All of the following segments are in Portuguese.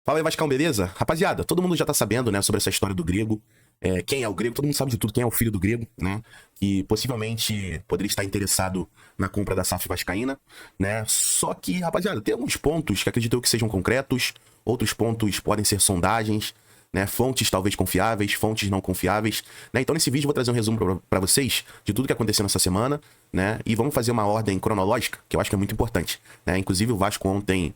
Fala aí, Vascão, beleza? Rapaziada, todo mundo já tá sabendo, né, sobre essa história do Grego. Quem é o Grego? Todo mundo sabe de tudo, quem é o filho do Grego, né? Que possivelmente poderia estar interessado na compra da SAF vascaína, né? Só que, rapaziada, tem alguns pontos que acredito eu que sejam concretos, outros pontos podem ser sondagens, né? Fontes talvez confiáveis, fontes não confiáveis, né? Então nesse vídeo eu vou trazer um resumo pra vocês de tudo que aconteceu nessa semana, né? E vamos fazer uma ordem cronológica, que eu acho que é muito importante, né? Inclusive o Vasco ontem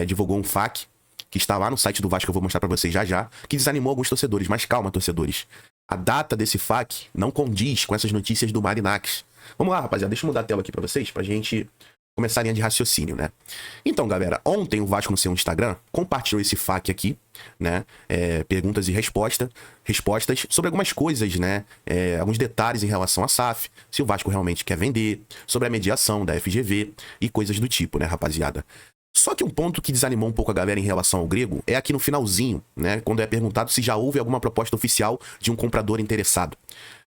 divulgou um FAQ, que está lá no site do Vasco, que eu vou mostrar pra vocês já, que desanimou alguns torcedores. Mas calma, torcedores. A data desse FAQ não condiz com essas notícias do Marinax. Vamos lá, rapaziada. Deixa eu mudar a tela aqui pra vocês, pra gente começar a linha de raciocínio, né? Então, galera, ontem o Vasco no seu Instagram compartilhou esse FAQ aqui, né? Perguntas e respostas sobre algumas coisas, né? Alguns detalhes em relação à SAF, se o Vasco realmente quer vender, sobre a mediação da FGV e coisas do tipo, né, rapaziada? Só que um ponto que desanimou um pouco a galera em relação ao Grego é aqui no finalzinho, né? Quando é perguntado se já houve alguma proposta oficial de um comprador interessado.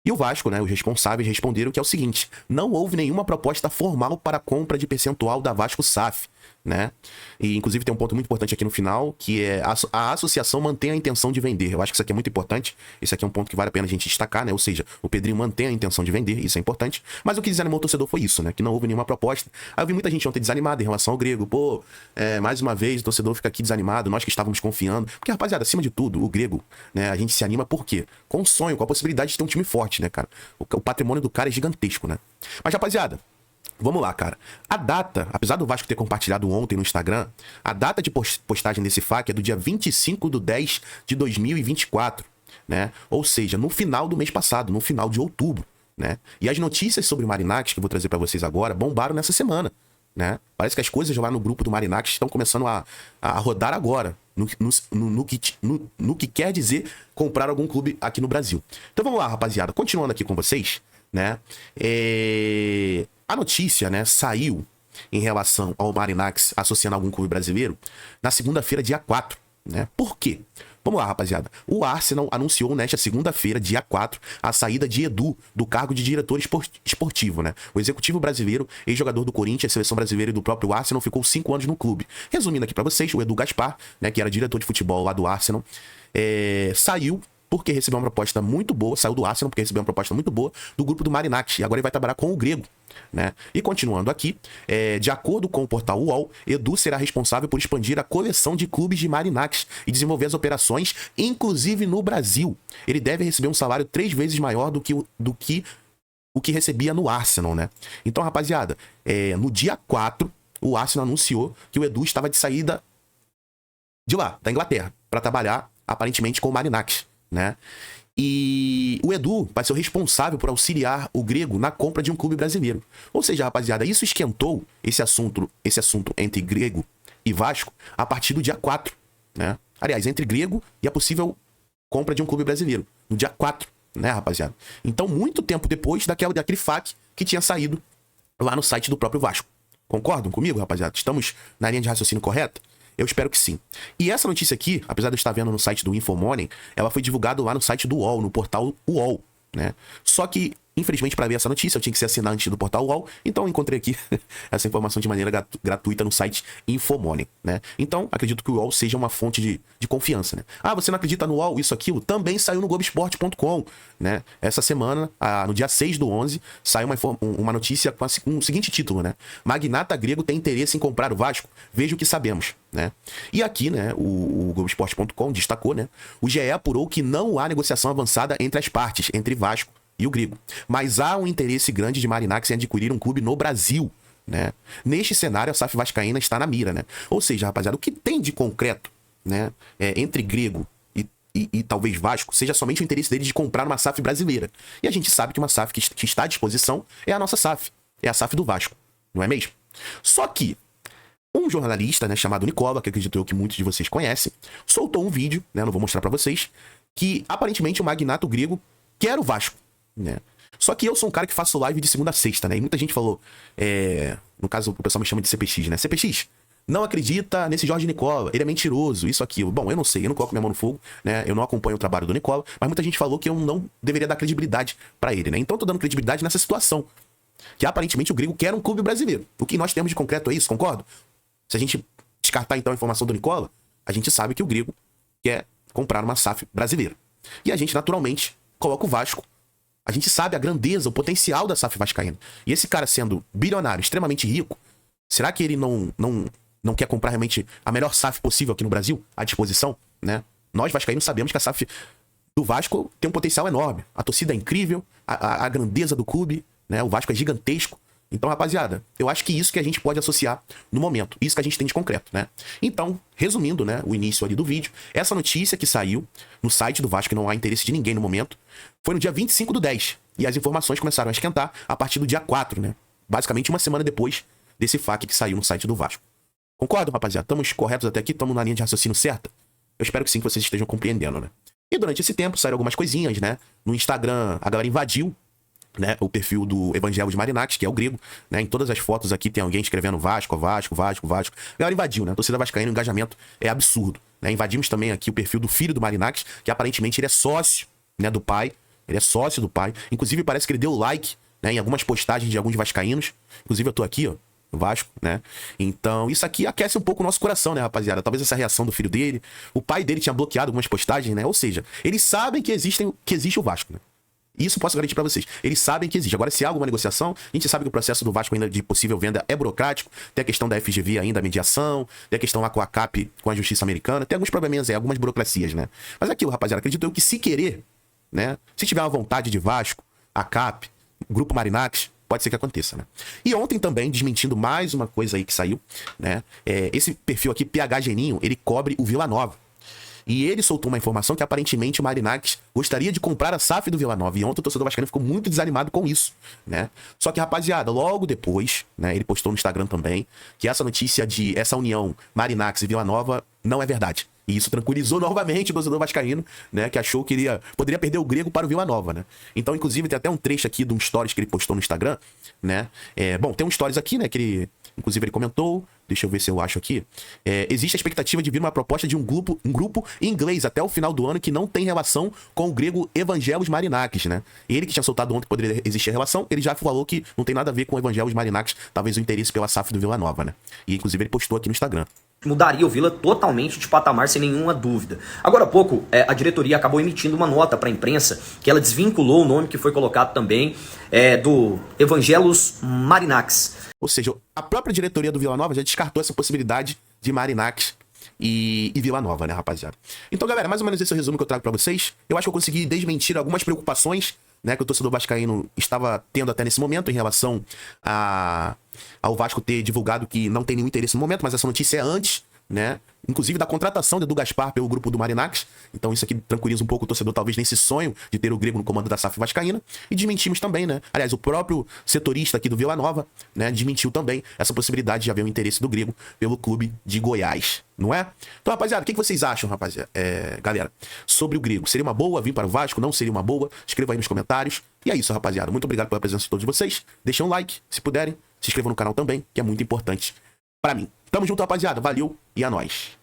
E o Vasco, né, os responsáveis responderam que é o seguinte: não houve nenhuma proposta formal para a compra de percentual da Vasco SAF, né? E inclusive tem um ponto muito importante aqui no final, que é a associação mantém a intenção de vender. Eu acho que isso aqui é muito importante. Esse aqui é um ponto que vale a pena a gente destacar, né? Ou seja, o Pedrinho mantém a intenção de vender, isso é importante. Mas o que desanimou o torcedor foi isso, né? Que não houve nenhuma proposta. Aí eu vi muita gente ontem desanimada em relação ao Grego. Pô, mais uma vez o torcedor fica aqui desanimado, nós que estávamos confiando. Porque, rapaziada, acima de tudo, o Grego, né? A gente se anima por quê? Com o sonho, com a possibilidade de ter um time forte, né, cara? O patrimônio do cara é gigantesco, né? Mas, rapaziada, vamos lá, cara. A data, apesar do Vasco ter compartilhado ontem no Instagram, a data de postagem desse FAQ é do dia 25/10/2024, né? Ou seja, no final do mês passado, no final de outubro, né? E as notícias sobre o Marinax, que eu vou trazer pra vocês agora, bombaram nessa semana, né? Parece que as coisas lá no grupo do Marinax estão começando a rodar agora, no que quer dizer comprar algum clube aqui no Brasil. Então vamos lá, rapaziada. Continuando aqui com vocês, né? A notícia, né, saiu em relação ao Marinax associando algum clube brasileiro na segunda-feira, dia 4, né? Por quê? Vamos lá, rapaziada. O Arsenal anunciou nesta segunda-feira, dia 4, a saída de Edu do cargo de diretor esportivo, né? O executivo brasileiro, ex-jogador do Corinthians, seleção brasileira e do próprio Arsenal, ficou 5 anos no clube. Resumindo aqui pra vocês, o Edu Gaspar, né, que era diretor de futebol lá do Arsenal, saiu porque recebeu uma proposta muito boa, saiu do Arsenal porque recebeu uma proposta muito boa do grupo do Marinax, e agora ele vai trabalhar com o Grego, né? E continuando aqui, de acordo com o portal UOL, Edu será responsável por expandir a coleção de clubes de Marinax e desenvolver as operações, inclusive no Brasil. Ele deve receber um salário 3 vezes maior do que o que recebia no Arsenal, né? Então, rapaziada, no dia 4, o Arsenal anunciou que o Edu estava de saída de lá, da Inglaterra, para trabalhar aparentemente com o Marinax, né? E o Edu vai ser o responsável por auxiliar o Grego na compra de um clube brasileiro. Ou seja, rapaziada, isso esquentou esse assunto entre Grego e Vasco a partir do dia 4, né? Aliás, entre Grego e a possível compra de um clube brasileiro, no dia 4, né, rapaziada? Então, muito tempo depois daquele FAQ que tinha saído lá no site do próprio Vasco. Concordam comigo, rapaziada? Estamos na linha de raciocínio correta? Eu espero que sim. E essa notícia aqui, apesar de eu estar vendo no site do Infomoney, ela foi divulgada lá no site do UOL, no portal UOL, né? Só que, infelizmente, para ver essa notícia, eu tinha que ser assinante do portal UOL, então eu encontrei aqui essa informação de maneira gratuita no site Infomoney, né? Então, acredito que o UOL seja uma fonte de confiança, né? Ah, você não acredita no UOL, isso, aquilo? Também saiu no Globoesporte.com, né? Essa semana, no dia 6/11, saiu uma notícia com o seguinte título, né? Magnata grego tem interesse em comprar o Vasco, veja o que sabemos, né? E aqui, né, o Globoesporte.com destacou, né? O GE apurou que não há negociação avançada entre as partes, entre Vasco e o Grego. Mas há um interesse grande de Marinax em adquirir um clube no Brasil, né? Neste cenário, a SAF vascaína está na mira, né? Ou seja, rapaziada, o que tem de concreto, né, entre Grego e talvez Vasco, seja somente o interesse dele de comprar uma SAF brasileira. E a gente sabe que uma SAF que está à disposição é a nossa SAF, é a SAF do Vasco, não é mesmo? Só que um jornalista, né, chamado Nicola, que acredito eu que muitos de vocês conhecem, soltou um vídeo, né, não vou mostrar pra vocês, que aparentemente o magnato grego quer o Vasco, né? Só que eu sou um cara que faço live de segunda a sexta, né? E muita gente falou, no caso o pessoal me chama de CPX, né? CPX, não acredita nesse Jorge Nicola, ele é mentiroso, isso, aquilo. Bom, eu não sei, eu não coloco minha mão no fogo, né? Eu não acompanho o trabalho do Nicola, mas muita gente falou que eu não deveria dar credibilidade pra ele, né? Então eu tô dando credibilidade nessa situação, que aparentemente o Grego quer um clube brasileiro. O que nós temos de concreto é isso, concordo? Se a gente descartar então a informação do Nicola, a gente sabe que o Grego quer comprar uma SAF brasileira. E a gente, naturalmente, coloca o Vasco. A gente sabe a grandeza, o potencial da SAF vascaína. E esse cara sendo bilionário, extremamente rico, será que ele não quer comprar realmente a melhor SAF possível aqui no Brasil, à disposição, né? Nós vascaínos sabemos que a SAF do Vasco tem um potencial enorme. A torcida é incrível, a grandeza do clube, né? O Vasco é gigantesco. Então, rapaziada, eu acho que isso que a gente pode associar no momento. Isso que a gente tem de concreto, né? Então, resumindo, né, o início ali do vídeo, essa notícia que saiu no site do Vasco, que não há interesse de ninguém no momento, foi no dia 25/10. E as informações começaram a esquentar a partir do dia 4, né? Basicamente uma semana depois desse FAQ que saiu no site do Vasco. Concordam, rapaziada? Estamos corretos até aqui? Estamos na linha de raciocínio certa? Eu espero que sim, que vocês estejam compreendendo, né? E durante esse tempo saíram algumas coisinhas, né? No Instagram, a galera invadiu, né, o perfil do Evangelos Marinax, que é o Grego, né? Em todas as fotos aqui tem alguém escrevendo Vasco, Vasco, Vasco, Vasco. A galera invadiu, né? A torcida vascaína, o engajamento é absurdo, né? Invadimos também aqui o perfil do filho do Marinax, que aparentemente ele é sócio, né, do pai. Ele é sócio do pai. Inclusive parece que ele deu like, né, em algumas postagens de alguns vascaínos. Inclusive eu tô aqui, ó, no Vasco, né? Então isso aqui aquece um pouco o nosso coração, né, rapaziada? Talvez essa reação do filho dele. O pai dele tinha bloqueado algumas postagens, né? Ou seja, eles sabem que existe o Vasco, né? Isso posso garantir pra vocês. Eles sabem que existe. Agora, se há alguma negociação, a gente sabe que o processo do Vasco ainda de possível venda é burocrático. Tem a questão da FGV ainda, a mediação. Tem a questão lá com a CAP, com a Justiça Americana. Tem alguns probleminhas aí, algumas burocracias, né? Mas é aquilo, rapaziada, acredito eu que se querer, né? Se tiver uma vontade de Vasco, a CAP, o Grupo Marinax, pode ser que aconteça, né? E ontem também, desmentindo mais uma coisa aí que saiu, né? Esse perfil aqui, PH Geninho, ele cobre o Vila Nova. E ele soltou uma informação que aparentemente o Marinax gostaria de comprar a SAF do Vila Nova. E ontem o torcedor vascaíno ficou muito desanimado com isso, né? Só que, rapaziada, logo depois, né, ele postou no Instagram também, que essa notícia de essa união Marinax e Vila Nova não é verdade. E isso tranquilizou novamente o torcedor vascaíno, né, que achou que poderia perder o Grego para o Vila Nova, né? Então, inclusive, tem até um trecho aqui de um stories que ele postou no Instagram, né? Bom, tem um stories aqui, né, que ele... Inclusive ele comentou, deixa eu ver se eu acho aqui. Existe a expectativa de vir uma proposta de um grupo em inglês até o final do ano que não tem relação com o grego Evangelos Marinax, né? Ele que tinha soltado ontem que poderia existir a relação, ele já falou que não tem nada a ver com o Evangelos Marinax, talvez o interesse pela SAF do Vila Nova, né? E inclusive ele postou aqui no Instagram. Mudaria o Vila totalmente de patamar, sem nenhuma dúvida. Agora há pouco, a diretoria acabou emitindo uma nota para a imprensa que ela desvinculou o nome que foi colocado também do Evangelos Marinax. Ou seja, a própria diretoria do Vila Nova já descartou essa possibilidade de Marinax e Vila Nova, né, rapaziada? Então, galera, mais ou menos esse é o resumo que eu trago pra vocês. Eu acho que eu consegui desmentir algumas preocupações, né, que o torcedor vascaíno estava tendo até nesse momento em relação ao Vasco ter divulgado que não tem nenhum interesse no momento, mas essa notícia é antes, né? Inclusive da contratação de Edu Gaspar pelo grupo do Marinax. Então isso aqui tranquiliza um pouco o torcedor, talvez nesse sonho de ter o Grego no comando da SAF vascaína. E desmentimos também, né? Aliás, o próprio setorista aqui do Vila Nova, né, desmentiu também essa possibilidade de haver um interesse do Grego pelo clube de Goiás, não é? Então, rapaziada, o que vocês acham, rapaziada? Galera, sobre o Grego? Seria uma boa vir para o Vasco? Não seria uma boa? Escreva aí nos comentários. E é isso, rapaziada. Muito obrigado pela presença de todos vocês. Deixem um like, se puderem. Se inscrevam no canal também, que é muito importante pra mim. Tamo junto, rapaziada. Valeu e é nóis.